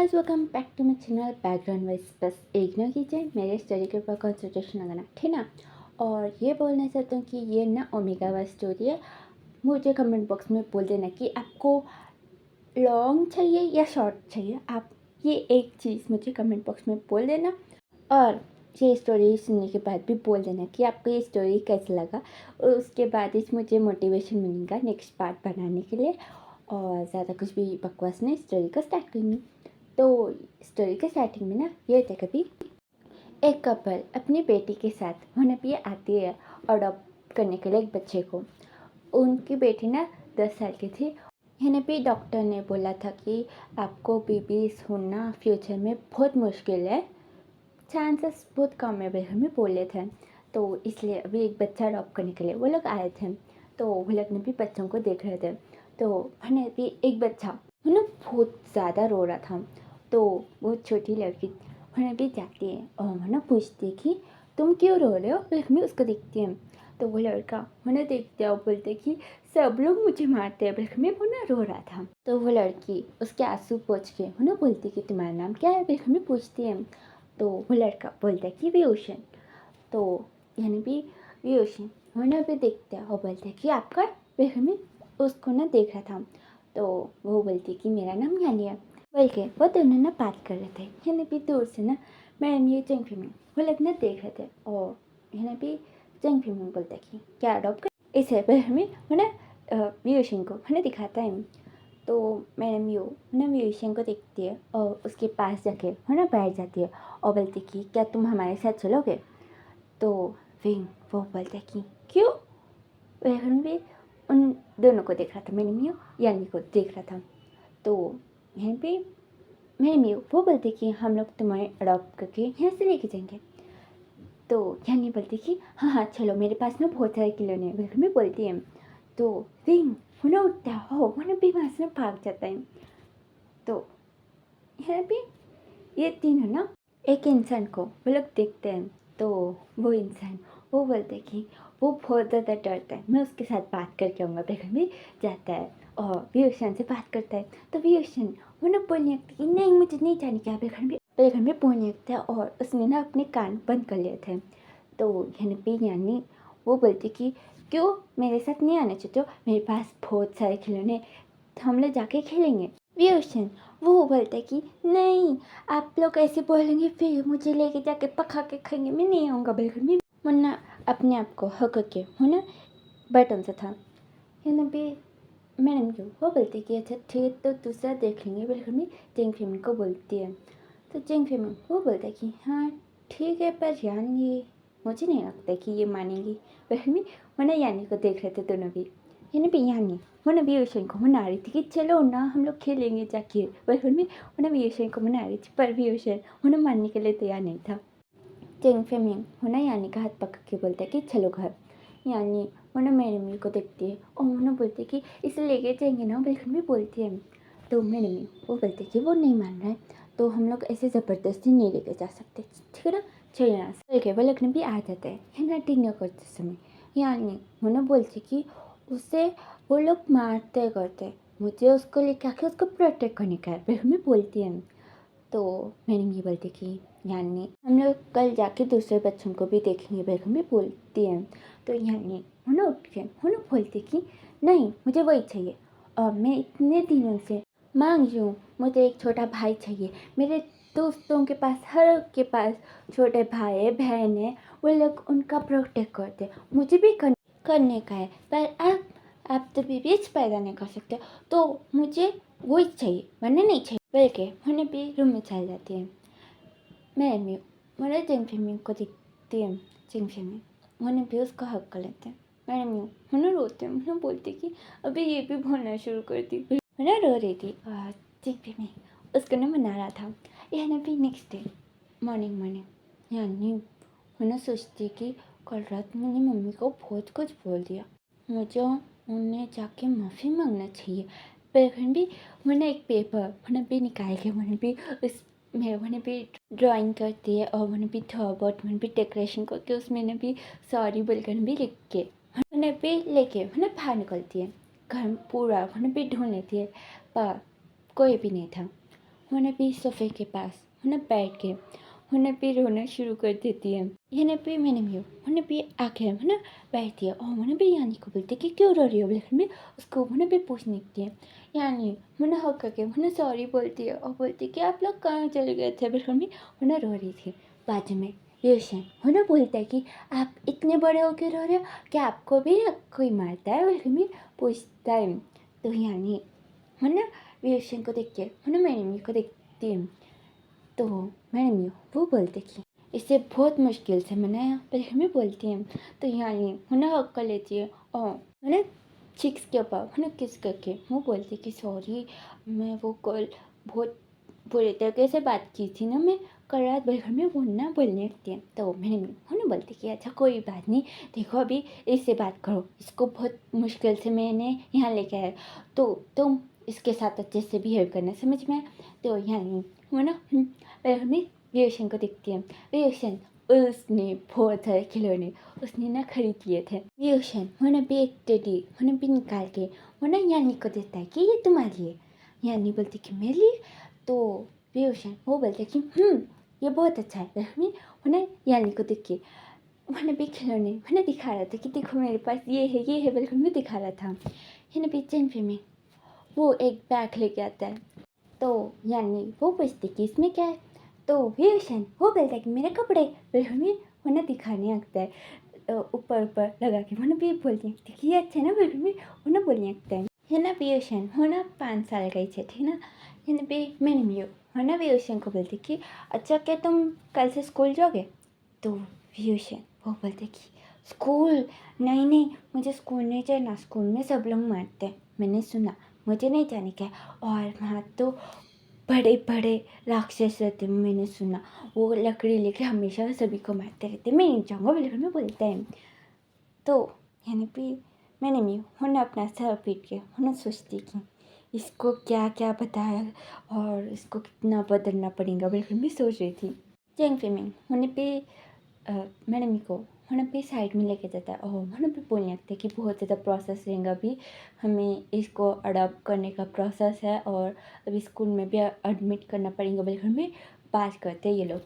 Guys welcome back to my channel background wise. बस ignore कीजिए, मेरे स्टोरी के ऊपर कंसंट्रेशन लगाना, ठीक ना। और ये बोलना चाहता हूँ कि ये ना ओमेगा वाइज स्टोरी है। मुझे कमेंट बॉक्स में बोल देना कि आपको लॉन्ग चाहिए या शॉर्ट चाहिए। आप ये एक चीज़ मुझे कमेंट बॉक्स में बोल देना। और ये स्टोरी सुनने के बाद भी बोल देना कि आपको ये स्टोरी कैसा लगा। और उसके बाद ही मुझे मोटिवेशन मिलेगा नेक्स्ट पार्ट बनाने के लिए। और ज़्यादा कुछ भी बकवास नहीं, स्टोरी को स्टार्ट करेंगे। तो स्टोरी के स्टार्टिंग में ना ये था, कभी एक कपल अपनी बेटी के साथ होने पे आती है अडॉप्ट करने के लिए एक बच्चे को। उनकी बेटी ना 10 साल की थी। यहाँ पे डॉक्टर ने बोला था कि आपको बेबी होना फ्यूचर में बहुत मुश्किल है, चांसेस बहुत कम है, वे हमें बोले थे। तो इसलिए अभी एक बच्चा अडॉप्ट करने के लिए वो लोग आए थे। तो वो लोग ने भी बच्चों को देख रहे थे। तो मैंने भी एक बच्चा है ना बहुत ज़्यादा रो रहा था। तो वो छोटी लड़की मैंने भी जाती है और है ना पूछती है कि तुम क्यों रो रहे हो, फिर हमें उसको देखती है। तो वो लड़का मैंने देखते और बोलते कि सब लोग मुझे मारते हैं, बल्कि मैं वो ना रो रहा था। तो वो लड़की उसके आंसू पोंछ के है ना बोलती कि तुम्हारा नाम क्या है, फिर हमें पूछती है। तो वो लड़का बोलता है कि वियोशन। तो यानी भी वियोशन वो ना भी देखते हैं और बोलते हैं कि आपका, फिर हमें उसको ना देख रहा था। तो वो बोलती कि मेरा नाम यानी है। बोल के वो दोनों ना बात कर रहे थे। यानी भी दूर से ना मैडम ये जंग फिल्म वो लोग ना देख रहे थे। और यानी भी जंग फिल्म बोलते कि क्या अडॉप्ट कर इसे, फिर हमें वो ना वियोशन को मैंने दिखाता है। तो मैडम यू ना म्यूजिशियन को देखती है और उसके पास जाके है ना बैठ जाती है और बोलती कि क्या तुम हमारे साथ चलोगे। तो फिर वो बोलता है कि क्यों। वह भी उन दोनों को देख रहा था, मैडम यू यानी को देख रहा था। तो यहाँ पे मैडम यू वो बोलते कि हम लोग तुम्हें अडॉप्ट करके यहाँ से लेके जाएंगे। तो यानी बोलती कि हाँ हाँ चलो, मेरे पास ना बहुत सारे खिलौने हैं, बिल्कुल मैं बोलती है। तो रिंग होना उठता है हो होना भी वहाँ से भाग जाता है। तो यहाँ पे ये तीनों ना एक इंसान को वो लोग देखते हैं। तो वो इंसान वो बोलते हैं कि वो बहुत ज़्यादा डरता है, मैं उसके साथ बात करके आऊँगा। फिर भी जाता है और वियोशन से बात करता है। तो वियोशन वो ना बोलने लगता है कि नहीं मुझे नहीं जाने क्या। फिर में बोलने लगता है और उसने ना अपने कान बंद कर लिए थे। तो यहाँ पे यानी वो बोलती कि क्यों मेरे साथ नहीं आना चाहते हो, मेरे पास बहुत सारे खिलौने, हम लोग जाके खेलेंगे। वियोशन वो बोलता है कि नहीं, आप लोग ऐसे बोलेंगे फिर मुझे लेके जाके पका के खाएंगे, मैं नहीं आऊँगा। बिल्कुल भी मुन्ना अपने आप को हक के है ना बटन से था। यहाँ पे मैडम क्यों वो बोलती कि अच्छा ठीक, तो दूसरा देख लेंगे। बिल्कुल भी जिंग फिल्म को बोलती है। तो जिंग फिल्म वो बोलता है कि हाँ ठीक है, पर यानी मुझे नहीं लगता कि ये मानेंगी। बिल्कुल भी मैंने यानी को देख रहे थे दोनों भी। यानी भी यानी मैंने वियोशन को मना रही थी कि चलो ना हम लोग खेलेंगे जाके। बिल्कुल भी मैंने वियोशन को मना रही थी, पर वियोशन उन्हें मानने के लिए तैयार नहीं था। जिंग फिल्म होना यानी का हाथ पकड़ के बोलता है कि चलो घर। यानी मोना मैडम को देखती है और मोना बोलती है कि इसे लेके जाएंगे ना, बिल्कुल भी बोलती है। तो मैडम वो बोलती है कि वो नहीं मान रहा है, तो हम लोग ऐसे ज़बरदस्ती नहीं लेके जा सकते, ठीक है ना, चलिए यहाँ से। ठीक है, वो लगने भी आ जाता है ना डिनर करते समय। यानी मोना बोलती है कि उसे वो लोग मारते करते, मुझे उसको लेके आके उसको प्रोटेक्ट करने का है, बिल्कुल भी बोलती है। तो मैडम ये बोलती कि यानी हम लोग कल जाके दूसरे बच्चों को भी देखेंगे, बिल्कुल भी बोलती हैं। तो यानी होना उठ के होना बोलती कि नहीं मुझे वही चाहिए, और मैं इतने दिनों से मांग रही हूँ, मुझे एक छोटा भाई चाहिए। मेरे दोस्तों के पास हर एक के पास छोटे भाई है बहन है, वो लोग उनका प्रोटेक्ट करते, मुझे भी करने का है, पर आप तो बेबीज पैदा नहीं कर सकते, तो मुझे वही चाहिए वरना नहीं चाहिए। बल्कि मैंने भी रूम में चल जाती है। मैंने जिंग फिल्म को देखती है। जिंग फिल्म मैंने भी उसका हक कर लेते हैं। मैंने रोते हैं, मैंने बोलती कि अभी ये भी बोलना शुरू कर दी। मैंने रो रही थी और जिंग फिल्म उसको ना मना रहा था। यह भी नेक्स्ट डे मॉर्निंग यानी मैंने सोचती कि कल रात मैंने मम्मी को बहुत कुछ बोल दिया, मुझे उन्हें जाके माफ़ी मांगना चाहिए। पर भी मैंने एक पेपर मैंने भी निकाल के मैंने भी ड्राइंग करती है और मैंने भी थोड़ा बहुत मैंने भी डेकोरेशन करके उसमें भी सॉरी बोलकर भी लिख के मैंने भी लेके मैंने बाहर निकलती है। घर पूरा मैंने भी ढूंढ लेती है, पर कोई भी नहीं था। होने भी सोफ़े के पास होने बैठ के होने भी रोना शुरू कर देती है। यानी भी मैंने भी होने भी आके होने बैठती है और होने भी यानी को बोलती है कि क्यों रो रही हो बोले में उसको होने भी पूछने लगती है। यानी होने हक करके होने सॉरी बोलती है और बोलती है कि आप लोग कहाँ चले गए थे बोले में होने रो रही थी। बाद में रोशन होने बोलता है कि आप इतने बड़े होके रो रहे हो, क्या आपको भी कोई मारता है बोले में पूछता है। तो यानी होने रोशन को देख के होने मैंने को देखती है। तो मैडम वो बोलते कि इसे बहुत मुश्किल से मनाया पर हमें बोलती हैं। तो यानी उन्हें हक कर लेती है और उन्हें चिक्स के ऊपर उन्हें किस करके वो बोलती कि सॉरी मैं वो कल बहुत बुरे तरीके से बात की थी ना, मैं कल रात भर में वो ना बोलने लगती है। तो मैंने उन्हें बोलती कि अच्छा कोई बात नहीं, देखो अभी इससे बात करो, इसको बहुत मुश्किल से मैंने यहाँ लेके आया तो तुम इसके साथ अच्छे से बिहेव करना, समझ में। तो यानी वो ना हमें रियोशन को दिखती है। रियोशन उसने बहुत सारे खिलौने उसने ना खरीद लिए थे। रियोशन होने भी एक टेडी होने भी निकाल के वो ना यानी को देता है कि ये तुम्हारे लिए। यानी बोलती कि मेरे लिए। तो रियोशन वो बोलते कि ये बहुत अच्छा है। हमें उन्हें यानी को देख के मैंने भी खिलौने मैंने दिखा रहा था कि देखो मेरे पास ये है बिल्कुल मैं दिखा रहा था। यानी भी में वो एक बैग लेके आता है। तो यानी वो पूछती कि इसमें क्या है। तो वियोशन वो बोलता है कि मेरे कपड़े फिर हमें उन्हें दिखाने लगता है ऊपर ऊपर लगा के उन्हें भी बोलती है देखिए अच्छा है ना फिर हमें उन्हें बोलने लगता है ना। वियोशन हो ना 5 साल गई थे ठीक ना। है ना भी मैंने भी हो ना वियोशन को बोलती कि अच्छा क्या तुम कल से स्कूल जाओगे। तो वियोशन वो बोलते कि स्कूल नहीं नहीं मुझे स्कूल नहीं जाना, स्कूल में सब लोग मारते हैं, मैंने सुना, मुझे नहीं जाने का। और वहाँ तो बड़े बड़े राक्षस रहते हैं, मैंने सुना वो लकड़ी लेके हमेशा सभी को मारते रहते, मैं नहीं जाऊँगा बिल्कुल में बोलता है। तो यानी कि मैंने भी उन्हें अपना सर पीट के उन्हें सोचती कि इसको क्या क्या बताया और इसको कितना बदलना पड़ेगा बिल्कुल भी सोच रही थी। जैंग फिमिंग उन्हें पे मैडम को उन्हें पे साइड में लेके जाता है और उन्हें पे बोलने लगता है कि बहुत ज़्यादा प्रोसेस रहेगा, अभी हमें इसको अडॉप्ट करने का प्रोसेस है और अभी स्कूल में भी एडमिट करना पड़ेगा बिल्कुल में बात करते हैं ये लोग।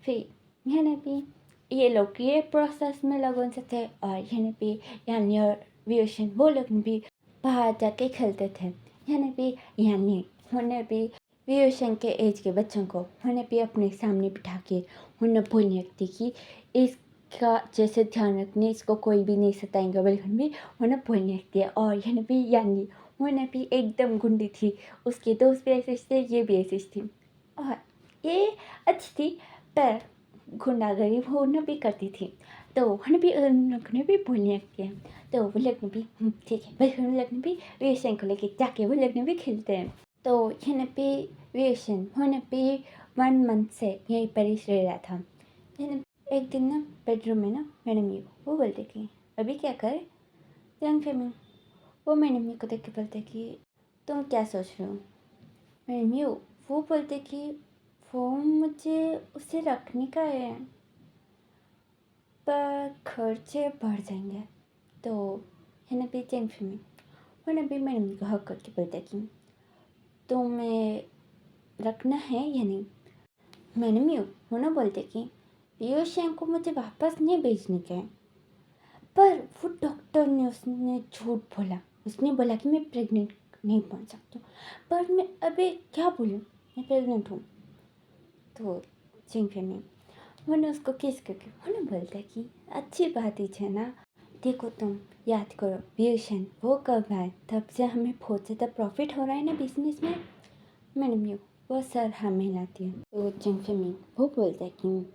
फिर यहाँ पे ये लोग ये प्रोसेस में लगन से थे और यहाँ पे यानी और वियोशन वो लोग भी बाहर जाके खेलते थे। यहाँ पे यानी उन्हें भी वियोशन के एज के बच्चों को उन्हें भी अपने सामने बिठा के उन्हें बोलने लगती कि इसका जैसे ध्यान रखने, इसको कोई भी नहीं सताएंगे बिल्कुल भी उन्हें बोलने लगती है। और यहाँ भी यानी उन्हें भी एकदम गुंडी थी, उसके दोस्त भी ऐसे थे, ये भी ऐसे थी और ये अच्छी थी पर गुंडागर्दी वो उन्हें भी करती थी। तो उन्हें भी उन लोग ने भी बोलने लगते हैं। तो वो लोग ने भी ठीक है भाई, उन लोग ने भी वियोशन को लेके जाके वो लोग ने भी खेलते हैं। तो यहाँ पे वियोशन उन्हें भी 1 मंथ से यहीं पर ही रह रहा था। एक दिन ना बेडरूम में ना मैडम यू वो बोलते कि अभी क्या करें यंग फेमिंग। वो मैडम यू को देख के बोलते कि तुम क्या सोच रहे हो। मैडम यू वो बोलते कि वो मुझे उसे रखने का है पर खर्चे बढ़ जाएंगे। तो है ना भी जैंग फेमिंग वो ना भी मैडम यू को हक करके बोलते कि तुम्हें रखना है या नहीं। मैडम यू वो ना बोलते कि पियूष को मुझे वापस नहीं भेजने का है। पर वो डॉक्टर ने उसने झूठ बोला, उसने बोला कि मैं प्रेग्नेंट नहीं पहुंच सकती हूँ। पर मैं अभी क्या बोलूँ, मैं प्रेग्नेंट हूँ। तो जिंफे में मैंने उसको किस करके मैंने बोलता कि अच्छी बात ही है ना, देखो तुम याद करो वियोशन वो कब आए, तब से हमें बहुत ज़्यादा प्रॉफिट हो रहा है ना बिजनेस में। मैंने म्यू वो सर हमें लाती है। तो जिंफे में वो बोलता है कि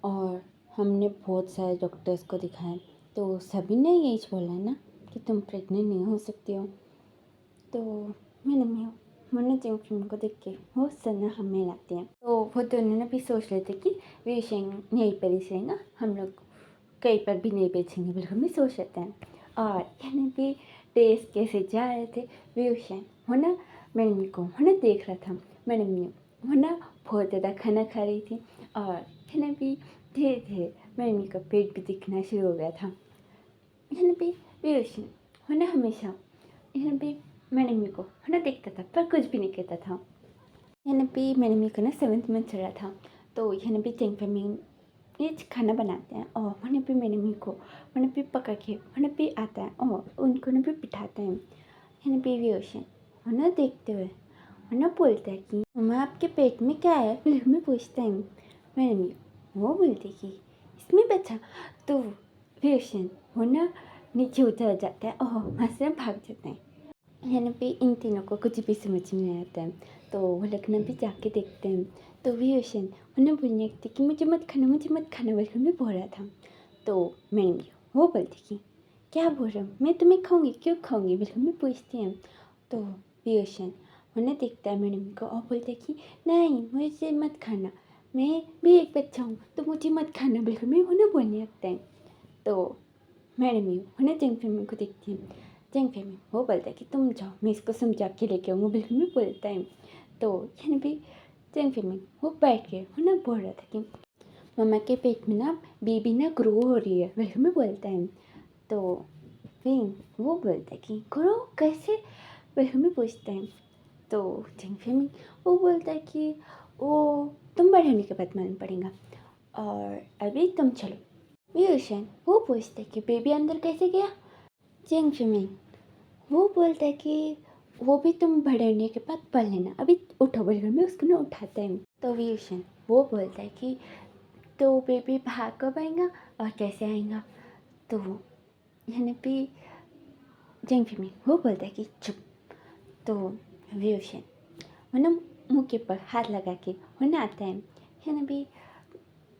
और हमने बहुत सारे डॉक्टर्स को दिखाया तो सभी ने यही बोला ना कि तुम प्रेग्नेंट नहीं हो सकती हो। तो मैंने जिंग फिल्म को देख के वो सना हमें लाते हैं। तो वो दोनों ने भी सोच लेते कि विशेंग यहीं पर ही रहेगा, हम लोग कहीं पर भी नहीं बेचेंगे बिल्कुल भी सोच लेते हैं। और यानी भी देश कैसे जा रहे थे विशेंग वो ना मैंने को वो देख रहा था। मैंने वो ना बहुत ज़्यादा खाना खा रही थी और है ना भी धीरे धीरे मैंने का पेट भी दिखना शुरू हो गया था। है ना भी वियोशन है ना हमेशा है ना भी मैंने को है ना देखता था पर कुछ भी नहीं कहता था। यहाँ पे मैंने मेरे को ना 7th में चल रहा था, तो यहाँ पे चेंग फेमिंग ये खाना बनाते हैं और वहाँ पे मैंने मेरे को वहाँ पे पका के वहाँ पे आता है और उनको ना भी बिठाते हैं। यहाँ पे भी ओशन और ना देखते हुए और ना बोलता है कि मम्मा आपके पेट में क्या है, फिर हमें पूछता है। मैंने भी वो बोलती कि इसमें बचा, तो फिर ओशन वो ना नीचे उतर जाता है और वहाँ से भाग जाता है। यहाँ पे इन तीनों को कुछ भी समझ में नहीं आता है, तो वो लखनऊ भी जाके देखते हैं। तो भी ओशन उन्हें बोलने लगती कि मुझे मत खाना बोलकर मैं बोल रहा था। तो मैंने भी वो बोलती कि क्या बोल रहा हूँ, मैं तुम्हें खाऊंगी, क्यों खाऊंगी बिल्कुल मैं पूछती हूँ। तो भी ओशन उन्हें देखता है मैडम को और बोलता है कि नहीं मुझे मत खाना, मैं भी एक बच्चा हूँ तो मुझे मत खाना बिल्कुल मैं उन्हें बोलने लगता है। तो मैडम यू उन्हें जंग फेमी को देखती है। जंग फेमी वो बोलता है कि तुम जाओ मैं इसको समझा के लेके आऊँगा बिल्कुल भी बोलता है। तो यहाँ भी जंग फेमी वो बैठ के उन्हें बोल रहा था कि मम्मा के पेट में ना बेबी ना ग्रो हो रही है बिल्कुल भी बोलता है। तो फिर वो बोलता है कि ग्रो कैसे बिल्कुल भी पूछता है। तो जंग फेमी वो बोलता है कि वो तुम बड़े होने के बाद मालूम पड़ेगा और अभी तुम चलो। वियोशन वो पूछता है कि बेबी अंदर कैसे गया। चेंग फिमिंग वो बोलता है कि वो भी तुम बड़े होने के बाद पढ़ लेना, अभी उठो बोलकर मैं उसको ना उठाता है। तो वियोशन वो बोलता है कि तो बेबी भाग कब आएगा और कैसे आएगा। तो यहाँ पे चेंग फिमिंग वो बोलता है कि चुप। तो वियोशन वो ना मुँह के ऊपर हाथ लगा के वो ना आता है। यहाँ भी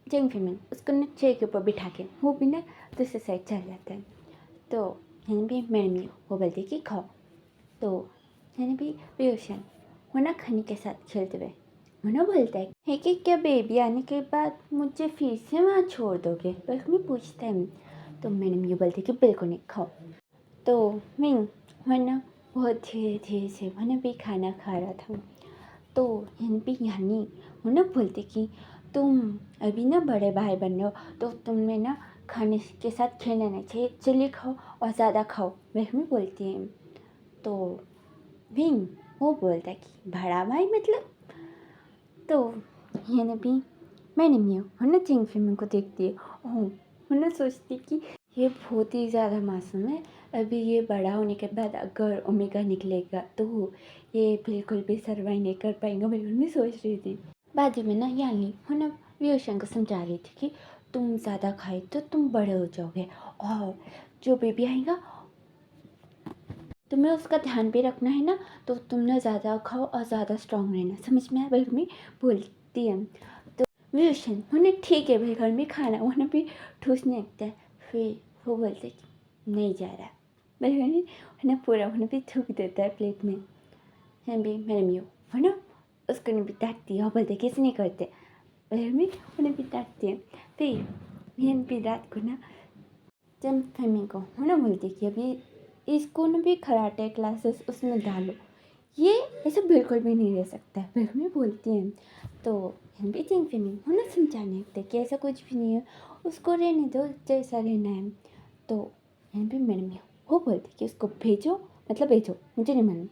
जंग फिमिंग उसको ना चेयर के ऊपर बिठा के वो भी ना दूसरे साइड चल जाता है। तो यहाँ भी मैडम वो बोलती है कि खाओ। तो यहाँ भी वियोशन वो ना खाने के साथ खेलते हुए वो ना बोलता है कि क्या बेबी आने के बाद मुझे फिर से वहाँ छोड़ दोगे, बल्कि मैं पूछता है। तो मैडम ये बोलती है कि बिल्कुल नहीं, खाओ। तो मैं वरना बहुत धीरे धीरे से वरना भी खाना खा रहा था। तो यहाँ पे यानी वो ना बोलती कि तुम अभी ना बड़े भाई बन रहे हो तो तुम्हें ना खाने के साथ खेलना नहीं चाहिए, चलिए खाओ और ज़्यादा खाओ वह बोलती है। तो विंग वो बोलता है कि बड़ा भाई मतलब। तो यानी भी मैंने मियो है ना चिंग फिल्म को देखती है ओह है ना सोचती कि ये बहुत ही ज़्यादा मासूम है, अभी ये बड़ा होने के बाद अगर ओमेगा निकलेगा तो ये बिल्कुल भी सर्वाइव नहीं कर पाएंगा, बिल्कुल मैं सोच रही थी। बाजू में ना यानी है ना वियोशन को समझा रही थी कि तुम ज़्यादा खाए तो तुम बड़े हो जाओगे और जो बेबी आएगा तुम्हें उसका ध्यान भी रखना है ना, तो तुम ना ज़्यादा खाओ और ज़्यादा स्ट्रांग रहना, समझ में आया बिल्कुल में बोलती है। तो वियोशन उन्हें ठीक है भाई घर में खाना उन्हें भी ठूसने लगता है। फिर वो बोलते कि नहीं जा रहा बिल्कुल उन्हें पूरा उन्हें भी थूक देता है प्लेट में। हम भी मैडम यू है ना उसको नहीं भी डांटती है और बोलते किसी नहीं करते बिल्कुल में उन्हें भी डांटती है। फिर यह भी रात को ना जब फैमी को है ना बोलती कि अभी इसको ना भी कराटे क्लासेस उसमें डालो, ये ऐसा बिल्कुल भी नहीं रह सकता है बिल्कुल भी बोलती हैं। तो हम भी जिंग फेमी हो ना समझाने लगते कि ऐसा कुछ भी नहीं है, उसको रहने दो जैसा रहना है। तो हम भी मैडम वो बोलती कि उसको भेजो, मतलब भेजो मुझे नहीं मालूम।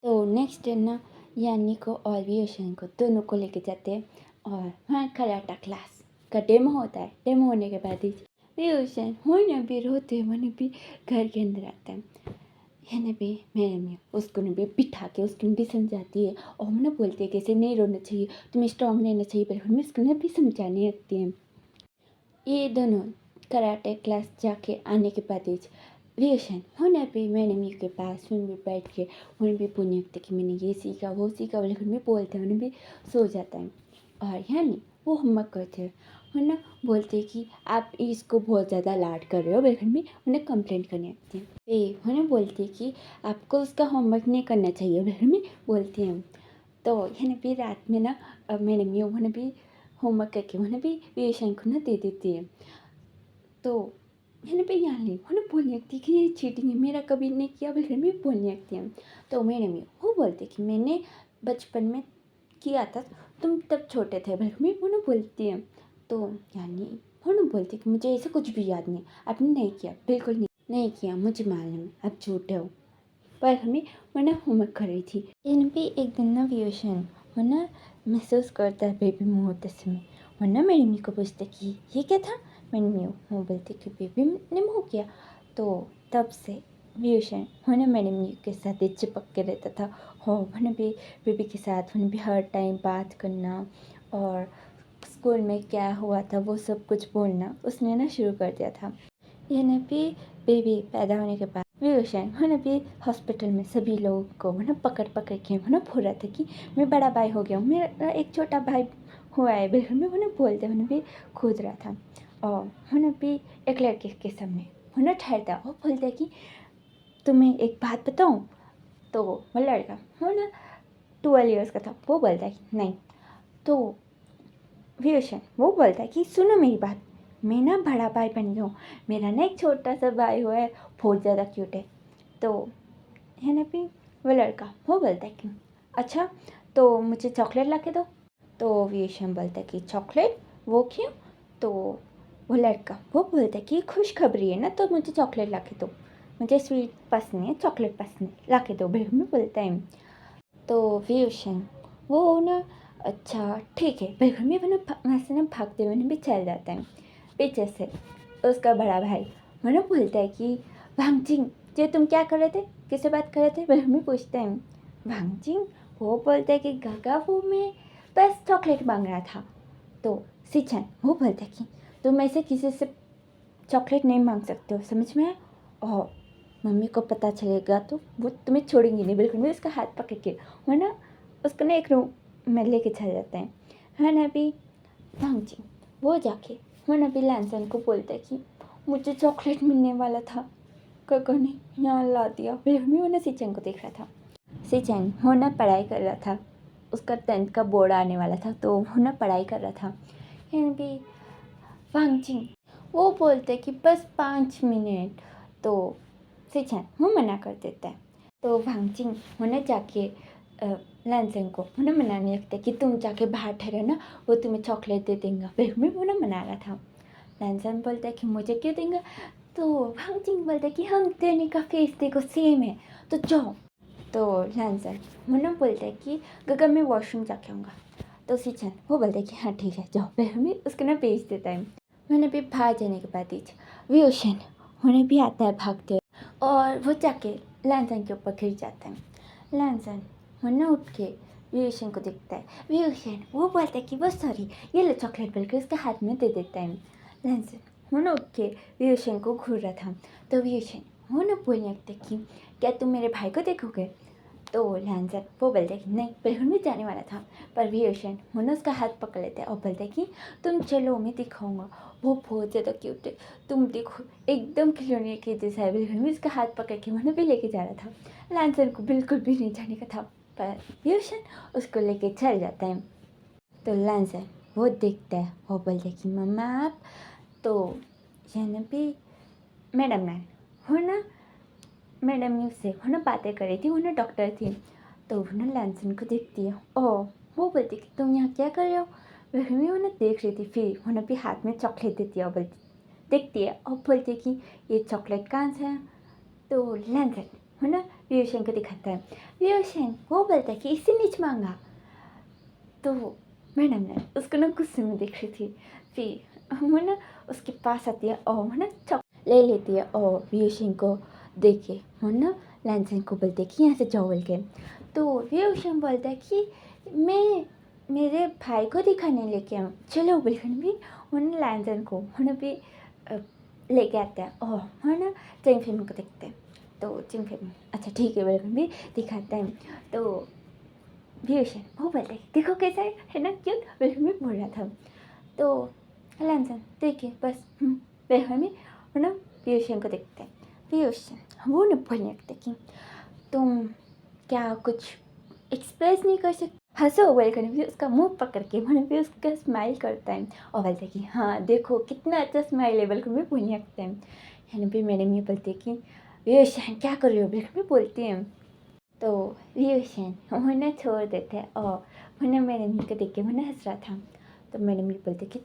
तो नेक्स्ट डे ना यानी को और वियोशन को दोनों को लेके जाते हैं और वहाँ कराटा क्लास का डेमो होता है। डेमो होने के बाद ही वियोशन होने भी रोते मन भी घर के अंदर आता है। है भी मैडम उसको ने भी बिठा के उसको भी समझाती है और मैंने बोलती है कि ऐसे नहीं रोना चाहिए, तुम्हें स्ट्रांग रहना चाहिए, पर मैं उसको भी समझाने लगती है। ये दोनों कराटे क्लास जाके आने के बाद रिएक्शन होने पे मैंने मी के पास में भी बैठ के उन्हें भी बोलने लगता कि मैंने ये सीखा वो सीखा, लेकिन भी बोलते हैं उन्हें भी सो जाता है। और यानी वो होमवर्क करते हैं है ना, बोलते हैं कि आप इसको बहुत ज़्यादा लाड कर रहे हो, लेकिन भी उन्हें कंप्लेंट करने लगती हैं। ये उन्हें बोलती है कि आपको उसका होमवर्क नहीं करना चाहिए, लेकिन भी बोलती हैं। तो यानी भी रात में ना मैंने मी उन्हें भी होमवर्क करके उन्हें भी रिएक्शन को ना दे देती है। तो मैंने भी यहाँ ली उन्हें बोलने लगती कि ये चीटिंग है, मेरा कभी नहीं किया, बल्कि मैं बोलने लगती हूँ। तो मैंने भी वो बोलते कि मैंने बचपन में किया था, तुम तब छोटे थे, बल्कि मैं उन्हें बोलती हूँ। तो यानी उन्हें बोलती कि मुझे ऐसा कुछ भी याद नहीं, आपने नहीं किया, बिल्कुल नहीं किया, मुझे मालूम है आप झूठे हो, पर हमें वरना होमवर्क कर रही थी। इन भी एक दिन ना वियोशन वरना महसूस करता है बेबी मुँह होते समय। वरना मेरी मम्मी को पूछते कि ये क्या था, मेरी मम्मी मुँह बोलती कि बेबी ने मुँह किया। तो तब से व्यूशन वरना मेरी मम्मी के साथ ही चिपक के रहता था। हो वरना भी बेबी के साथ वरना भी हर टाइम बात करना और स्कूल में क्या हुआ था वो सब कुछ बोलना उसने ना शुरू कर दिया था। यह ना भी बेबी पैदा होने के बाद व्यूशन वरना भी हॉस्पिटल में सभी लोगों को वरना पकड़ पकड़ के वरना बोल रहा था कि मैं बड़ा भाई हो गया हूँ, मेरा एक छोटा भाई हुआ है बिल्कुल में वरना बोलते वरना भी कूद रहा था। और वरना भी एक लड़के के सामने वरना ठहरता और बोलता कि तुम्हें एक बात बताऊँ। तो वो लड़का वरना 12 ईयर्स का था, वो बोलता है कि नहीं। तो व्यूशन वो बोलता है कि सुनो मेरी बात, मैं ना बड़ा भाई बन गया हूँ, मेरा ना एक छोटा सा भाई हुआ है, बहुत ज़्यादा क्यूट है। तो है ना भी वो लड़का वो बोलता है कि अच्छा तो मुझे चॉकलेट ला के दो। तो व्यूशन बोलता है कि चॉकलेट वो क्यों। तो वो लड़का वो बोलता है कि खुशखबरी है ना, तो मुझे चॉकलेट ला के दो, मुझे स्वीट पसंद है, चॉकलेट पसंद है, ला के दो बिल्कुल में बोलता है। तो व्यूशन वो ना अच्छा ठीक है बिल्कुल में वो ना वहाँ से ना भागते हुए भी चल जाता है। पीछे से उसका बड़ा भाई वो ना बोलता है कि भांगचिंग ये तुम क्या कर रहे थे, किससे बात कर रहे थे, बिल्कुल में पूछते हैं। भांगचिंग वो बोलता है कि गागा वो मैं बस चॉकलेट मांग रहा था। तो सिचन वो बोलता है कि तुम ऐसे किसी से चॉकलेट नहीं मांग सकते हो, समझ में आया। और मम्मी को पता चलेगा तो वो तुम्हें छोड़ेंगी नहीं बिल्कुल भी, उसका हाथ पकड़ के वरना उसको ना एक रूम में लेके चल जाते हैं। है ना भी भांगची वो जाके वो ना भी लैंसन को बोलता है कि मुझे चॉकलेट मिलने वाला था, काका ने यहाँ ला दिया। बिल्कुल भी वो ना सिचन को देख रहा था। सिचन वो ना पढ़ाई कर रहा था, उसका 10th का बोर्ड आने वाला था तो वो ना पढ़ाई कर रहा था। है भी भांगची वो बोलते कि बस 5 मिनट। तो सिचन वो मना कर देता है। तो भांगचिंग उन्हें जाके लैंसन को उन्हें मनाने लगता है कि तुम जाके बाहर ठहरे ना, वो तुम्हें चॉकलेट दे देंगे। बिल्कुल में उन्हें मना रहा था। लैंसन बोलता है कि मुझे क्यों देंगे। तो भांगचिंग बोलता है कि हम तेने का फेस देखो सेम है, तो जाओ। तो लैंसन उन्हें बोलता है कि गगन मैं वॉशरूम जाके आऊँगा। तो सिचन वो बोलता है कि हाँ ठीक है जाओ। बिल्कुल में उसको ना भेज देता है। उन्हें भी बाहर जाने के बाद व्यूशन उन्हें भी आता है भागते और वो जाके लैंसन के ऊपर गिर जाता है। लैंसन वरना उठ के व्यूशन को देखता है। व्यूशन वो बोलता है कि वो सॉरी, ये लो चॉकलेट बोल के उसके हाथ में दे देता है। लैंसन वरना उठ के व्यूशन को घूर रहा था। तो व्यूशन वो ना बोलने लगता है कि क्या तुम मेरे भाई को देखोगे। तो लैंसन वो बोलते कि नहीं बिल्कुल भी जाने वाला था, पर व्यूशन वो ना उसका हाथ पकड़ लेता है और बोलता है कि तुम चलो मैं दिखाऊंगा, वो बहुत ज़्यादा क्यूट है, तुम देखो एकदम खिलौने के जैसा है। बिल्कुल भी उसका हाथ पकड़ के मैंने भी लेके जा रहा था। लैंसन को बिल्कुल भी नहीं जाने का था, पर व्यूशन उसको लेके चल जाता है। तो लैंसन वो देखता है और बोलता है कि मम्मा आप। तो यानी भी मैडम मैन हो ना, मैडम ने उससे वो ना बातें कर रही थी, वो ना डॉक्टर थी। तो वो ना लैंसन को देखती है और वो बोलती कि तुम यहाँ क्या कर रहे हो। वह भी वो ना देख रही थी, फिर वो ना भी हाथ में चॉकलेट देती है और बोलती देखती है और बोलती है कि ये चॉकलेट कहाँ से है। तो लैंसन वो ना व्यूशन को दिखाता है। व्यूशन वो बोलता है कि इससे नीच मांगा। तो मैडम ने उसको ना गुस्से में देख रही थी, फिर वो ना उसके पास आती है और वो ना चॉकलेट ले लेती है और व्यूशन को देख के वो ना लैंसन को बोलते हैं कि यहाँ से जाओ बोल के। तो व्यूशन बोलता है कि मैं मेरे भाई को दिखाने लेके आऊँ, चलो बिल्कुल भी। वो ना लैंसन को वो ना भी लेके आता है और वो ना चिंग फिल्म को देखते हैं। तो चिंग फिल्म अच्छा ठीक है बिल्कुल भी दिखाता है। तो व्यूशन वो बोलते देखो कैसा है ना क्यूट, बिल्कुल में बोल रहा था। तो लैंसन देखिए बस बिल्कुल में वो ना व्यूशन को देखते हैं। व्यूशन वो ना बोलने लगते कि तुम क्या कुछ एक्सप्रेस नहीं कर सकते। हंसो बोलकर भी उसका मुंह पकड़ के मैंने भी उसका स्माइल करता है और बोलता है कि हाँ देखो कितना अच्छा स्माइल है, बिल्कुल भी बोलने लगता है। भी मैडम ये बोलती है कि व्यूशन क्या कर रही हो, बिल्कुल भी बोलती है। तो व्यूशन उन्हें छोड़ देते हैं और उन्हें मेरे मुँह को देख के मैंने हंस रहा था। तो मैडम ये बोलते कि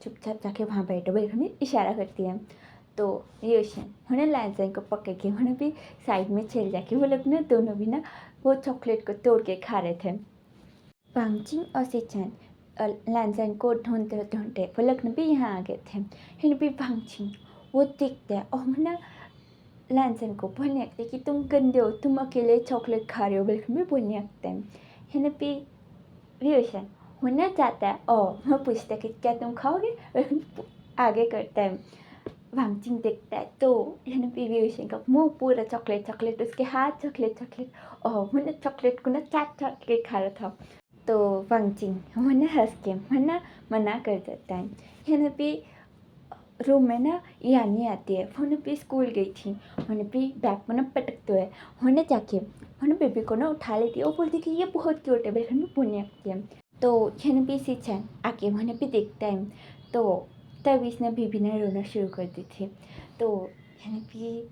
चुपचाप जाके वहाँ बैठो, बिल्कुल भी इशारा करती है। तो व्यूशन उन्हें लैंसन को पकड़ के उन्हें भी साइड में चल जाके वो लोग ना दोनों भी ना वो चॉकलेट को तोड़ के खा रहे थे। वांगचिंग और सिचन लैंसन को ढूंढते ढूंढते वो लोग भी यहाँ आ गए थे। हिन भी वांगचिंग वो दिखते हैं और ना लैंसन को बोलने लगते कि तुम गंदे हो, तुम अकेले चॉकलेट खा रहे हो, बिल्कुल भी बोलने लगते हैं। हिन भी व्यूशन होना चाहता है और मैं पूछता कि क्या तुम खाओगे, आगे करता है। वांगचिंग देखता है तो हिन भी व्यूशन का मुंह पूरा चॉकलेट चॉकलेट, उसके हाथ चॉकलेट चॉकलेट और मैंने चॉकलेट को ना चाट चाट के खा रहा था। तो वांगचिंग मैंने हंस के मैंने मना कर देता है। हिन भी रूम में ना यानी आती है, मैंने भी स्कूल गई थी, मैंने भी बैग में ना पटकते हुए मैंने जाके मैंने बेबी को ना उठा लेती है और बोलती कि ये बहुत क्यूट है, बिल्कुल में पुण्य लगती है। तो मैंने भी सीखा आके मैंने भी देखता है तो तब इसने बेबी ने रोना शुरू कर दी थी। तो मैंने भी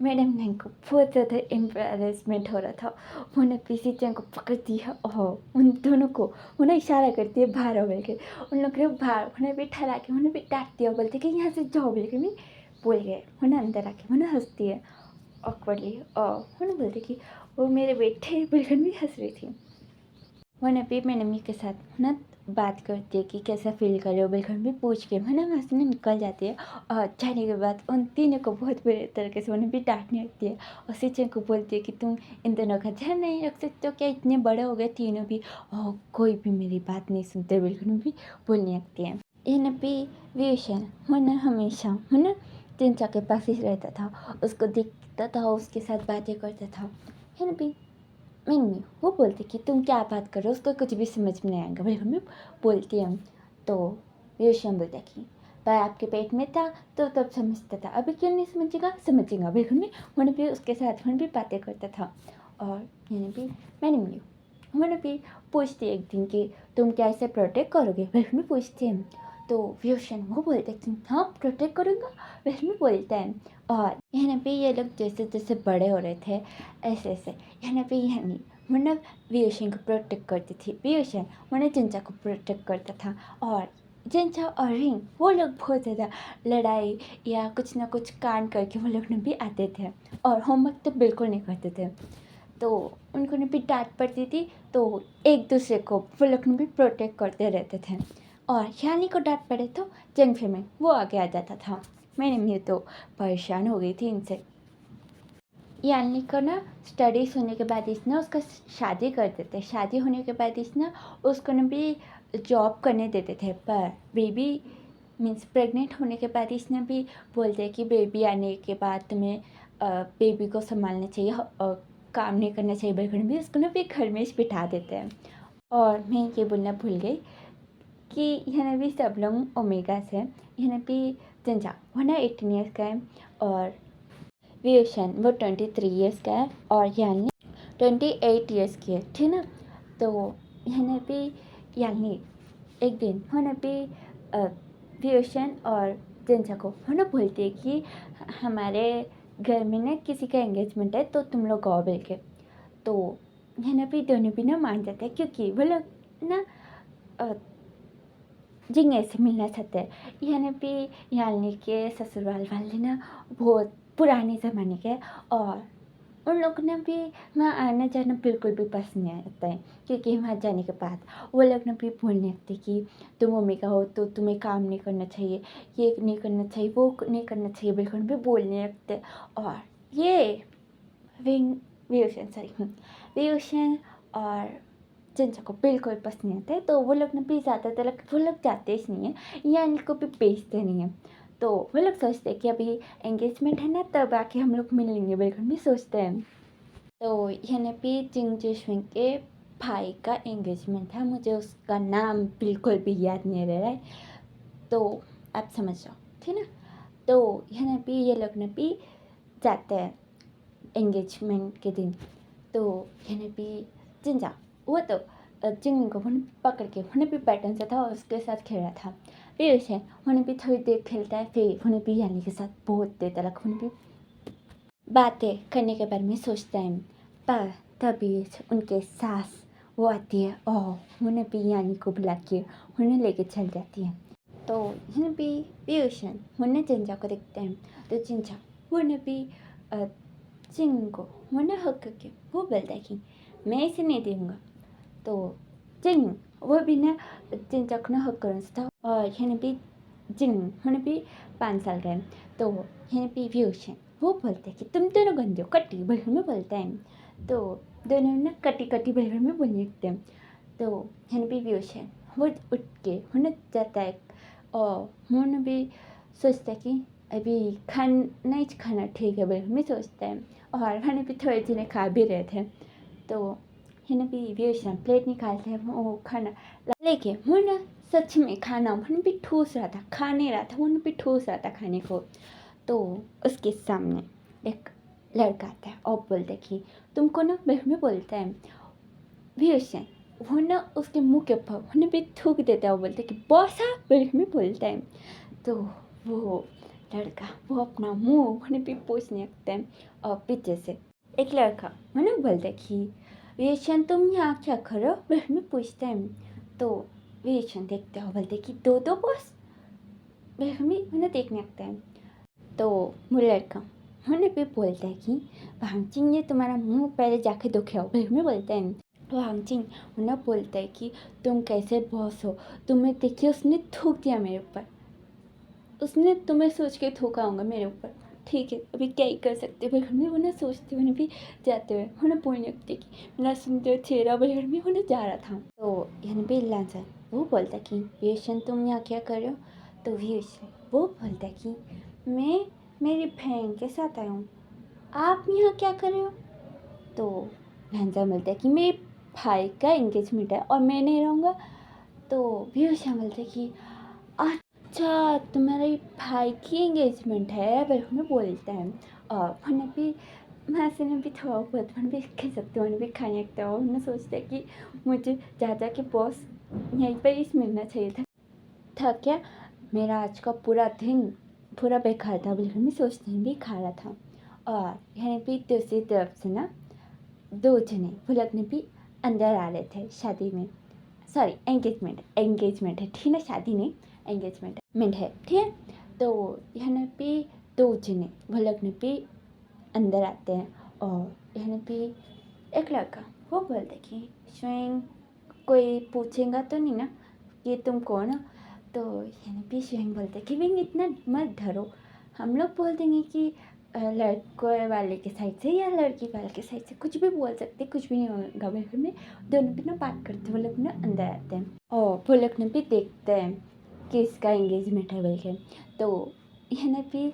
मैडम ने को बहुत ज़्यादा एम्बेरसमेंट हो रहा था। मैंने भी सीचन को पकड़ दिया और उन दोनों को उन्हें इशारा करती है बाहर बोल के, उन लोग ने बाहर उन्हें भी ठहरा के उन्हें भी डांट दिया, बोलते कि यहाँ से जाओ बोल के भी बोल गए। उन्हें अंदर आके उन्हें हंसती है ऑकवर्डली और उन्हें बोलते कि वो मेरे बेटे बिल्कुल भी हंस रही थी। मैंने भी मेरी मम्मी के साथ ना बात करती है कि कैसा फील कर रहे हो, बिल्कुल भी पूछ के मैंने हंसने निकल जाती है। और जाने के बाद उन तीनों को बहुत बुरे तरीके से उन्हें भी डांटने लगती है और सिचन को बोलती है कि तुम इन दोनों का ध्यान नहीं रख सकते हो क्या, इतने बड़े हो गए तीनों भी और कोई भी मेरी बात नहीं सुनते, बिल्कुल भी बोलने लगती है। इन भी व्यूशन मैंने हमेशा मैंने जिनचा के पास ही रहता था, उसको दिखता था, उसके साथ बातें करता था। इन भी नहीं वो बोलती कि तुम क्या बात कर रहे हो, उसको कुछ भी समझ में नहीं आएगा, बिल्कुल भी बोलती हम। तो व्यूशन बोलता कि पर आपके पेट में था तो तब समझता था, अभी क्यों नहीं समझेगा, समझेगा बिल्कुल नहीं। मैंने भी उसके साथ मैंने भी बातें करता था और मैंने भी पूछती एक दिन कि तुम क्या ऐसे प्रोटेक्ट करोगे, बिल्कुल भी पूछते हैं। तो व्यूशन वो बोलते कि हाँ प्रोटेक्ट करूँगा, बिल्कुल भी बोलते हैं। और यहाँ पे ये लोग जैसे जैसे बड़े हो रहे थे ऐसे ऐसे यहाँ पे यानी मैंने व्यूशन को प्रोटेक्ट करती थी, व्यूशन मैंने जिंचा को प्रोटेक्ट करता था। और जिंचा और रिंग वो लोग बहुत ज़्यादा लड़ाई या कुछ ना कुछ कांड करके वो लोग ने भी आते थे और होमवर्क तो बिल्कुल नहीं करते थे। तो उनको ने भी डांट पड़ती थी तो एक दूसरे को वो लोग ने भी प्रोटेक्ट करते रहते थे। और यानी को डांट पड़े तो जंग में वो आगे आ जाता था। मेरी मम्मी तो परेशान हो गई थी इनसे। यानी को ना स्टडीज़ होने के बाद इसने उसका शादी कर देते, शादी होने के बाद इसने उसको ना भी जॉब करने देते थे, पर बेबी मीन्स प्रेग्नेंट होने के बाद इसने भी बोलते कि बेबी आने के बाद तुम्हें बेबी को संभालना चाहिए, काम नहीं करना चाहिए, बिल्कुल भी उसको ना भी घर में बिठा देते हैं। और मैं ये बोलना भूल गई कि यहाँ भी सब लोग ओमेगा से, यहाँ भी जंजा वो ना 18 ईयर्स का है और व्यूशन वो 23 ईयर्स का है और यानी 28 ईयर्स की है, ठीक ना। तो यहाँ भी यानी एक दिन होना भी व्यूशन और जंजा को होना बोलती है कि हमारे घर में ना किसी का एंगेजमेंट है तो तुम लोग आओ बोल के। तो यहाँ भी दोनों भी ना मान जाते हैं क्योंकि वो लोग ना जिंगे से मिलना चाहते हैं। यहाँ भी यानी के ससुराल वाले ना बहुत पुराने ज़माने के और उन लोग ने भी वहाँ आना जाना बिल्कुल भी पसंद नहीं आता है क्योंकि वहाँ जाने के बाद वो लोग ने भी बोलने लगते कि तुम मम्मी का हो तो तुम्हें काम नहीं करना चाहिए, ये नहीं करना चाहिए, वो नहीं करना चाहिए, बिल्कुल भी बोलने लगते। और ये व्यूशन और जिनसे को बिल्कुल पसंद नहीं आता है तो वो लोग ने भी ज़्यादातर वो लोग जाते ही नहीं है या इनको भी बेचते नहीं है। तो वो लोग सोचते हैं कि अभी एंगेजमेंट है ना तब आके हम लोग मिल लेंगे, बिल्कुल भी सोचते हैं। तो यहाँ पे जिंग जिशविंग के भाई का एंगेजमेंट था, मुझे उसका नाम बिल्कुल भी याद नहीं रह रहा है, तो आप समझ जाओ, ठीक ना। तो यहाँ पे ये लोग ने भी जाते हैं एंगेजमेंट के दिन। तो यहाँ पे जिंजा वो तो चिंगनी को उन्हें पकड़ के उन्हें भी पैटर्न से था और उसके साथ खेल रहा था। फिर उसे उन्हें भी थोड़ी देर खेलता है, फिर उन्हें भी यानी के साथ बहुत देर तक उन्हें भी बातें करने के बारे में सोचता है। पर तभी उनके सास वो आती है और उन्हें भी यानी को बुला के उन्हें लेके चल जाती है। तो उन्हें भी पीयूषन उन्हें जिंजा को देखते हैं तो जिंजा उन्हें भी चिंग को उन्हें हक करके वो बोलता है कि मैं इसे नहीं दूँगा। तो जिंग वो भी ना जिन चकना हक करन था और यहाँ भी जिंग होने भी 5 साल का है। तो यहाँ भी व्यूश हैं, वो बोलते हैं कि तुम दोनों गंदे हो, कट्टी बलगड़ में बोलते हैं। तो दोनों ना कटी कटी बलगड़ में बोलने लगते हैं। तो यहाँ भी व्यूश हैं, वो उठ के होने जाता है और मोन भी सोचता है कि अभी खाना ठीक है बलगड़ में सोचता है। और खाने भी थोड़े दिन खा भी रहे थे। तो हिन भी व्यूशन प्लेट निकालते हैं, वो खाना लेके मुन्ना सच में खाना मन भी ठूस रहा था, खा नहीं रहा था, मन भी ठूस रहा था खाने को। तो उसके सामने एक लड़का आता है और बोलता है कि तुमको ना बलगड़ में बोलता है। व्यूशन वो ना उसके मुंह के ऊपर उन्हें भी थूक देता है, वो बोलता है कि बॉसा बलगड़ में बोलता है। तो वो लड़का वो अपना मुंह उन्हें भी पूछने लगता है और पीछे से एक लड़का मैंने बोलता है कि विवेशन तुम यहाँ क्या करो, बलगड़ में पूछता है। तो विवेशन देखते हो बोलते कि दो बॉस, बलगड़ में मैंने देखने लगता है। तो वो लड़का मैंने भी बोलता है कि भांगचिंग ने तुम्हारा मुंह पहले जाके दुखे हो, बलगड़ में बोलता है। भांगचिंग उन्हें बोलता है कि तुम कैसे बॉस हो, तुम्हें देखिए उसने थूक दिया मेरे ऊपर, उसने तुम्हें सोच के थूका होगा मेरे ऊपर, ठीक है अभी क्या ही कर सकते। बलगड़ में उन्हें सोचते हुए भी जाते हुए उन्हें बोलने लगते कि मेरा सुंदर चेहरा बलगड़ में उन्हें जा रहा था। तो यहाँ भी लांसर वो बोलता है कि विवेशन तुम यहाँ क्या कर रहे हो। तो विवेशन वो बोलता है कि मैं मेरी बहन के साथ आया हूँ, आप यहाँ क्या कर रहे हो। तो लांसर बोलता है कि मेरे भाई का एंगेजमेंट है और मैं नहीं रहूँगा। तो विवेशन बोलता है कि अच्छा तुम्हारे भाई की एंगेजमेंट है, बलगड़ में बोलता है। और मैंने भी मैं से भी थोड़ा बहुत मैंने भी कह सकते मैंने भी खाने लगता है। उन्हें सोचता है कि मुझे जा के बॉस यहीं पर ही मिलना चाहिए था क्या, मेरा आज का पूरा दिन पूरा बेकार था, बलगड़ में सोचते भी खा रहा था। और यहाँ भी दूसरी तरफ से ना 2 जने भुलकने भी अंदर आ रहे थे शादी में, सॉरी एंगेजमेंट है ठीक है, शादी नहीं एंगेजमेंट है ठीक है। तो यहाँ पे 2 जने भुलकने पे अंदर आते हैं और यहाँ पे एक लड़का वो बोलता है कि स्वयं कोई पूछेगा तो नहीं ना कि तुम कौन हो। तो यहाँ पे स्वयं बोलता है कि विंग इतना मत डरो, हम लोग बोल देंगे कि लड़के वाले के साइड से या लड़की वाले के साइड से, कुछ भी बोल सकते, कुछ भी नहीं होगा। बलगड़ में दोनों भी ना बात करते, वो लोग ना अंदर आते हैं और वो लोग भी देखते हैं कि इसका एंगेजमेंट है बोल के। तो यहाँ पे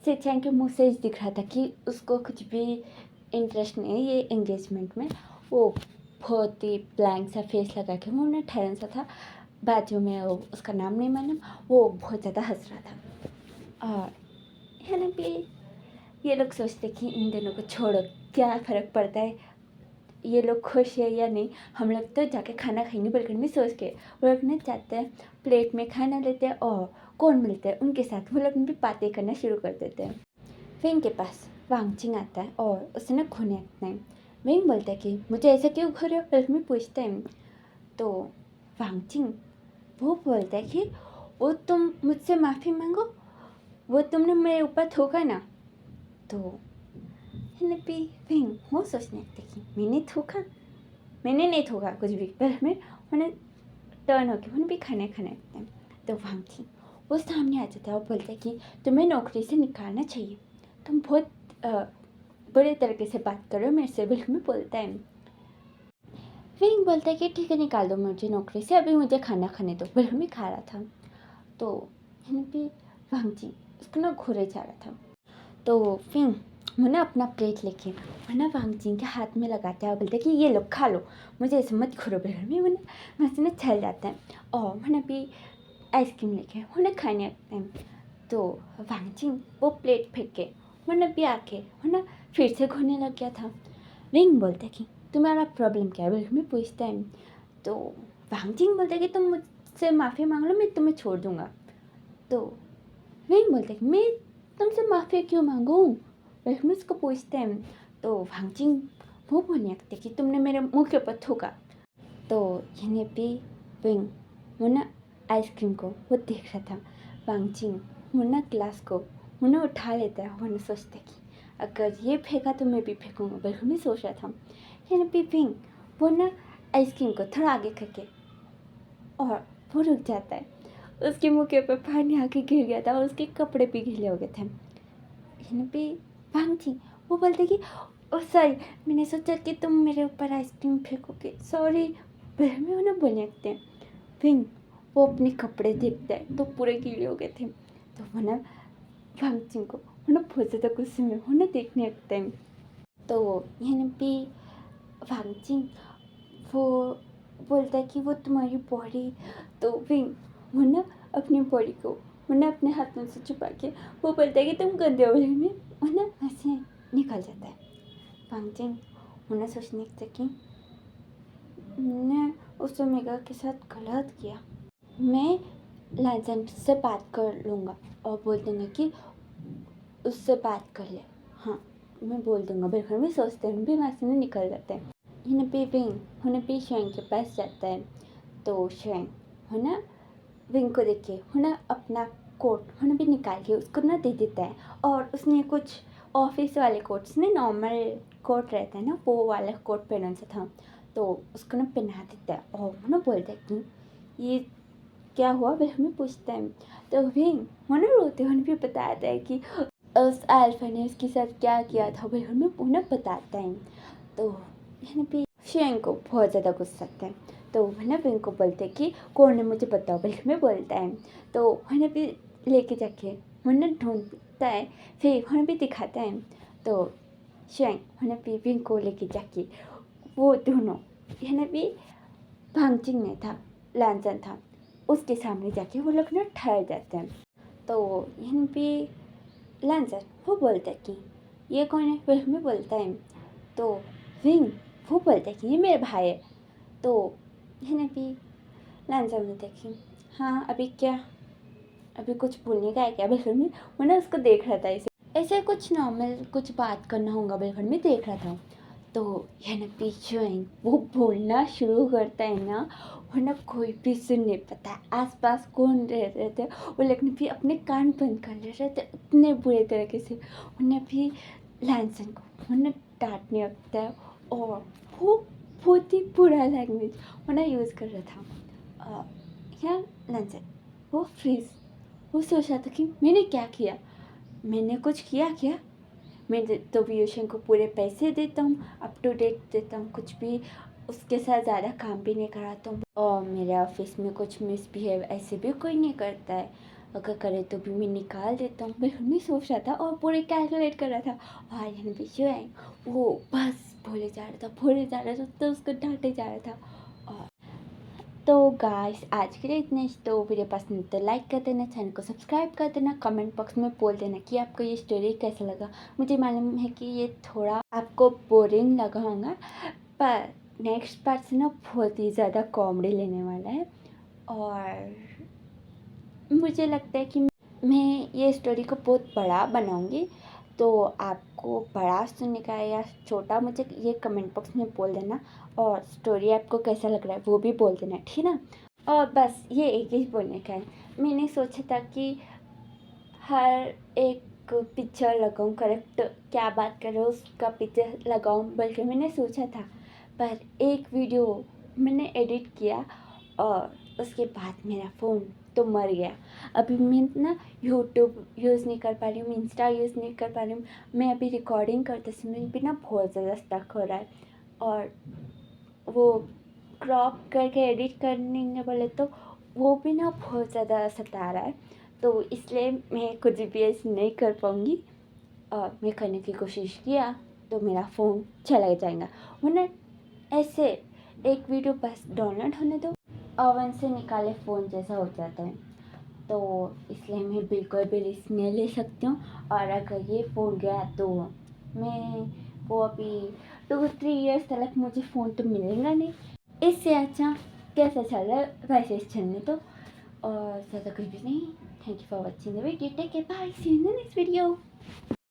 सेचैन के मुँह से दिख रहा था कि उसको कुछ भी इंटरेस्ट नहीं है ये एंगेजमेंट में। वो बहुत ही ब्लैंक सा फेस लगा के वो उन्हें ठहरन सा था, बाजू में वो उसका नाम नहीं मालूम, वो बहुत ज़्यादा हंस रहा था। और यहाँ पे ये लोग सोचते कि इन दोनों को छोड़ो, क्या फ़र्क पड़ता है, ये लोग खुश है या नहीं, हम लोग तो जाके खाना खाएंगे बलगड़ में सोच के। वो लोग ना जाते हैं प्लेट में खाना लेते हैं और कौन मिलते हैं उनके साथ वो लोग भी बातें करना शुरू कर देते हैं। विंग के पास वांगचिंग आता है और उसे ना खोने लगता है। विंग बोलता है कि मुझे ऐसा क्यों खो रहे हो, बलगड़ में पूछता है। तो वांगचिंग वो बोलता है कि वो तुम मुझसे माफ़ी मांगो, वो तुमने मेरे ऊपर थूका ना। तो भी विंग वो सोचने लगते कि मैंने नहीं थूका कुछ भी, पर मैं उन्हें टर्न होकर उन्हें भी खाने लगते हैं। तो वांगचिंग वो सामने आ जाता है और बोलता है कि तुम्हें नौकरी से निकालना चाहिए, तुम बहुत बुरे तरीके से बात कर रहे हो मेरे से, बलगड़ में बोलता है। विंग बोलता है कि ठीक है निकाल दो मुझे नौकरी से, अभी मुझे खाना खाने दो, बलगड़ में खा रहा था। तो यहाँ पे वांगचिंग उसको ना घूरे जा रहा था। तो विंग वो ना अपना प्लेट लेके वो ना वांगचिंग के हाथ में लगाता है और बोलता है कि ये लो खा लो, मुझे ऐसे मत घूरो बलगड़ में। वो ना वहाँ से ना चल जाता है और वो ना भी आइसक्रीम लेके वो ना खाने लगते हैं। तो वांगचिंग वो प्लेट फेंक के वो ना भी आके वो ना फिर से घूरने लग गया था। विंग बोलता है कि तुम्हारा प्रॉब्लम क्या है, बलगड़ में पूछता है। तो वांगचिंग बोलता है कि तुम मुझसे माफ़ी मांग लो, मैं तुम्हें छोड़ दूँगा। तो विंग बोलता है कि मैं तुमसे माफ़ी क्यों मांगूँ, बलगड़ में उसको पूछते हैं। तो वांगचिंग वो बोलने लगते कि तुमने मेरे मुँह के ऊपर थूका। तो यहाँ पे विंग वो ना आइसक्रीम को वो देख रहा था। वांगचिंग वो ना ग्लास को वो ना उठा लेता है, वो ना सोचता है कि अगर ये फेंका तो मैं भी फेंकूँगा, बलगड़ में सोच रहा था। यहाँ पे विंग वो ना आइसक्रीम को थोड़ा आगे करके, और वो रुक जाता है। उसके मुँह के ऊपर पानी आके गिर गया था और उसके कपड़े भी गीले हो गए थे। यहाँ पे भांगची वो बोलते कि ओ सॉरी, मैंने सोचा कि तुम मेरे ऊपर आइसक्रीम फेंकोगे, सॉरी। फिर में उन्हें बोलने लगते हैं। फिर वो अपने कपड़े देखता है तो पूरे गीले हो गए थे। तो वो ना भांगचिंग को वो ना बहुत ज़्यादा गुस्से में वो ना देखने लगते हैं। तो यहाँ पे भांगचिंग वो बोलता है कि वो तुम्हारी बॉडी, तो फिर वो ना अपनी बॉडी को वो ना अपने हाथों से छुपा के वो बोलता है कि तुम गंदे हो में, वो ना ऐसे निकल जाता है। भांगचिंग वो ना सोचने लगता है कि मैंने उस ओमेगा के साथ गलत किया, मैं लाइजेंड से बात कर लूँगा और बोल दूँगा कि उससे बात कर ले। हाँ, मैं बोल दूँगा। बिल्कुल भी सोचते हैं भी वहाँ से ना निकल जाते हैं। यहाँ पे विंग होना पे शेंग के पास जाता है। तो शेंग है ना विंग को देख के है ना अपना कोट होना भी निकाल के उसको ना दे देता है। और उसने कुछ ऑफिस वाले कोट्स ने नॉर्मल कोट रहता है ना वो वाला कोट पहना सा था, तो उसको ना पहना देता है। और वो ना बोलता है कि ये क्या हुआ, वह हमें पूछता है। तो विंग वो ना रोते हुए भी बताता है कि उस अल्फा ने उसके साथ क्या किया था, वह हमें उन्हें बताता है। तो यहाँ पे शेंग को बहुत ज़्यादा गुस्सा आता है। तो वह ना विंग को बोलते हैं कि कौन है मुझे बताओ, बल्कि में बोलता है। तो वह भी लेके जाके वो ना ढूंढता है, फिर वह भी दिखाता है। तो शेंग वह भी विंग को लेके जाके वो दोनों यहाँ भी भांगचिंग नहीं था, लांचन था, उसके सामने जाके वो लोग ना ठहर जाते हैं। तो यहाँ पे लांचन वो बोलता है कि ये कौन है, फिर हमें बोलता है। तो विंग वो बोलता है कि ये मेरे भाई है। तो यहाँ पे लांचन बोलता है कि हाँ अभी क्या, अभी कुछ बोलने का है क्या, बिल्कुल में वो ना उसको देख रहा था। ऐसे कुछ नॉर्मल कुछ बात करना होगा बिल्कुल में देख रहा था। तो यहाँ पीछे वो बोलना शुरू करता है ना, वरना कोई भी सुन नहीं पाता। आसपास कौन रह रहे थे वो लोग भी अपने कान बंद कर ले रहे थे, इतने बुरे तरीके से उन्हें भी लैंसन को उन्हें डांटने लगता है। और वो बहुत ही बुरा लैंग्वेज उन्हें यूज़ कर रहा था। यहाँ लैंसन वो फ्रीज वो सोच रहा था कि मैंने क्या किया, मैंने कुछ किया क्या, मैं तो व्यूशन को पूरे पैसे देता हूँ, अप टू डेट देता हूँ, कुछ भी उसके साथ ज़्यादा काम भी नहीं कराता हूँ। और मेरे ऑफिस में कुछ मिसबिहेव ऐसे भी कोई नहीं करता है, अगर करे तो भी मैं निकाल देता हूँ। बिल्कुल नहीं सोच रहा था और पूरे कैलकुलेट कर रहा था। और यहाँ पे जो है वो बस बोले जा रहा था तो उसको डांटे जा रहा था। और तो गाइस आज के लिए इतना ही। तो वीडियो पसंद है तो लाइक कर देना, चैनल को सब्सक्राइब कर देना, कमेंट बॉक्स में बोल देना कि आपको ये स्टोरी कैसा लगा। मुझे मालूम है कि ये थोड़ा आपको बोरिंग लगा होगा, पर नेक्स्ट पार्ट से ना बहुत ही ज़्यादा कॉमेडी लेने वाला है। और मुझे लगता है कि मैं ये स्टोरी को बहुत बड़ा बनाऊँगी। तो आपको बड़ा सुनने का है या छोटा, मुझे ये कमेंट बॉक्स में बोल देना। और स्टोरी आपको कैसा लग रहा है वो भी बोल देना, ठीक ना। और बस ये एक ही बोलने का है। मैंने सोचा था कि हर एक पिक्चर लगाऊं, करेक्ट क्या बात कर रहे हो उसका पिक्चर लगाऊं, बल्कि मैंने सोचा था, पर एक वीडियो मैंने एडिट किया और उसके बाद मेरा फ़ोन तो मर गया। अभी मैं ना यूट्यूब यूज़ नहीं कर पा रही हूँ, इंस्टा यूज़ नहीं कर पा रही हूँ। मैं अभी रिकॉर्डिंग करते समय भी ना बहुत ज़्यादा स्टक हो रहा है। और वो क्रॉप करके एडिट करने बोले तो वो भी ना बहुत ज़्यादा सता रहा है। तो इसलिए मैं कुछ भी ऐसे नहीं कर पाऊँगी। और मैं करने की कोशिश किया तो मेरा फ़ोन चला जाएगा, वरना ऐसे एक वीडियो बस डाउनलोड होने दो, ओवन से निकाले फ़ोन जैसा हो जाता है। तो इसलिए मैं बिल्कुल भी रिस्क नहीं ले सकती हूँ। और अगर ये फ़ोन गया तो मैं वो अभी 2-3 ईयर्स तक मुझे फ़ोन तो मिलेगा नहीं। इससे अच्छा कैसा चल रहा है वैसे चलने दो। और ज़्यादा कुछ भी नहीं। Thank you for watching the video, take care, bye, see you in the next video.